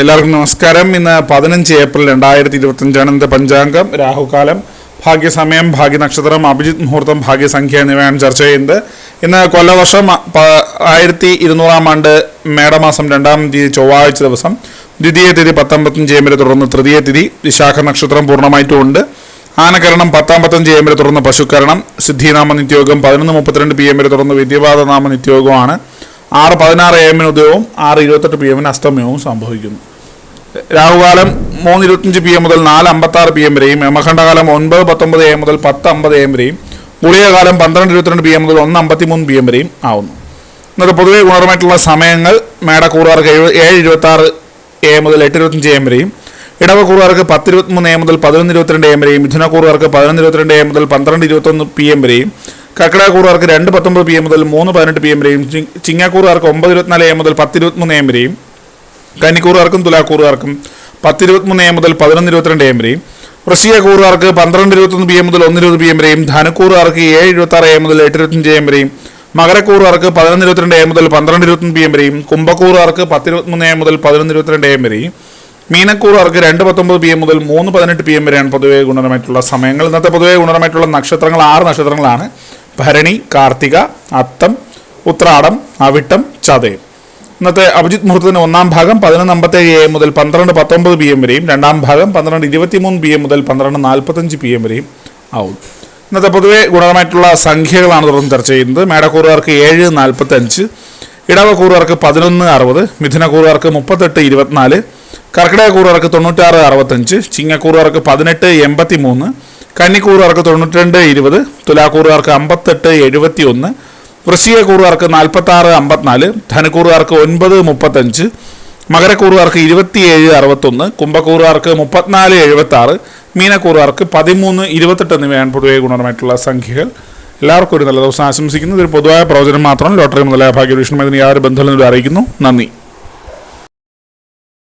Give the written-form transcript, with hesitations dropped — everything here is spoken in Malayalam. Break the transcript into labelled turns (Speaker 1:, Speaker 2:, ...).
Speaker 1: എല്ലാവർക്കും നമസ്കാരം. ഇന്ന് 15 ഏപ്രിൽ 2025 ഇന്നത്തെ പഞ്ചാംഗം. രാഹുകാലം, ഭാഗ്യസമയം, ഭാഗ്യനക്ഷത്രം, അഭിജിത്ത് മുഹൂർത്തം, ഭാഗ്യസംഖ്യ എന്നിവയാണ് ചർച്ച ചെയ്യുന്നത്. ഇന്ന് കൊല്ലവർഷം 1200 ആണ്ട് മേടമാസം 2-ാം തീയതി ചൊവ്വാഴ്ച ദിവസം. ദ്വിതീയ തിഥി 10:55 AM തുടർന്ന് തൃതീയ തിഥി. വിശാഖ നക്ഷത്രം പൂർണ്ണമായിട്ടും ഉണ്ട്. ആനകരണം 10:55 AM തുടർന്ന് പശുക്കരണം. സിദ്ധിനാമ നിത്യോഗം 11:32 PM തുടർന്ന് വിദ്യപാത നാമ നിത്യോഗമാണ്. 6:16 AM ഉദയവും 6:28 PM അസ്തമയവും സംഭവിക്കുന്നു. രാഹുകാലം 3:25 PM മുതൽ 4:56 PM വരെയും, യമഖണ്ഡകാലം 9:19 AM മുതൽ 10:50 AM വരെയും, ഗുളികകാലം 12:22 PM മുതൽ 1:53 PM വരെയും ആവുന്നു. ഇന്നത്തെ പൊതുവെ ഗുണപരമായിട്ടുള്ള സമയങ്ങൾ: മേടക്കൂറുകാർക്ക് 7:26 AM മുതൽ 8:25 AM വരെയും, ഇടവക്കൂറുകാർക്ക് 10:23 AM മുതൽ 11:22 AM വരെയും, മിഥുനക്കൂറുകാർക്ക് 11:22 AM മുതൽ 12:21 PM വരെയും, കർക്കിടകക്കൂറുകാർക്ക് 2:19 PM മുതൽ 3:18 PM വരെയും, ചിങ്ങക്കൂറുകാർക്ക് 9:24 AM മുതൽ 10:23 AM വരെയും, കന്നിക്കൂറുകാർക്കും തുലാക്കൂറുകാർക്കും 10:23 AM മുതൽ 11:22 AM വരെയും, വൃശ്ചികക്കൂറുകാർക്ക് 12:21 PM മുതൽ 1:20 PM വരെയും, ധനുക്കൂറുകാർക്ക് 7:26 AM മുതൽ 8:25 AM വരെയും, മകരക്കൂറുകാർക്ക് 11:22 AM മുതൽ 12:21 PM വരെയും, കുംഭക്കൂറുകാർക്ക് 10:23 AM മുതൽ 11:22 AM വരെയും, മീനക്കൂറുകാർക്ക് 2:19 PM മുതൽ 3:18 PM വരെയാണ് പൊതുവെ ഗുണപരമായിട്ടുള്ള സമയങ്ങൾ. ഇന്നത്തെ പൊതുവെ ഗുണപരമായിട്ടുള്ള നക്ഷത്രങ്ങൾ 6 നക്ഷത്രങ്ങളാണ്: ഭരണി, കാർത്തിക, അത്തം, ഉത്രാടം, അവിട്ടം, ചതയം. ഇന്നത്തെ അഭിജിത്ത് മുഹൂർത്തത്തിന് 1-ാം ഭാഗം 11:57 AM മുതൽ 12:19 PM വരെയും, 2-ാം ഭാഗം 12:23 PM മുതൽ 12:45 PM വരെയും ആവും. ഇന്നത്തെ പൊതുവെ ഗുണപരമായിട്ടുള്ള സംഖ്യകളാണ് തുടർന്ന് ചർച്ച ചെയ്യുന്നത്. മേടക്കൂറുകാർക്ക് 7:45, ഇടവക്കൂറുകാർക്ക് 11:60, മിഥുനക്കൂറുകാർക്ക് 38:24, കർക്കിടകക്കൂറുകാർക്ക് 96:65, ചിങ്ങക്കൂറുകാർക്ക് 18:83, കന്നിക്കൂറുകാർക്ക് 92:20, തുലാക്കൂറുകാർക്ക് 58:71, വൃശ്ചികക്കൂറുകാർക്ക് 46:54, ധനുക്കൂറുകാർക്ക് 9:35, മകരക്കൂറുകാർക്ക് 27:61, കുംഭക്കൂറുകാർക്ക് 34:76, മീനക്കൂറുകാർക്ക് 13:28 എന്നിവയാണ് പൊതുവെ ഗുണപരമായിട്ടുള്ള സംഖ്യകൾ. എല്ലാവർക്കും ഒരു നല്ല ദിവസം ആശംസിക്കുന്നു. ഇതൊരു പൊതുവായ പ്രവചനം മാത്രം. ലോട്ടറി മുതലായ ഭാഗ്യവിഷയവുമായി യാതൊരു ബന്ധമില്ലെന്ന് അറിയിക്കുന്നു. നന്ദി.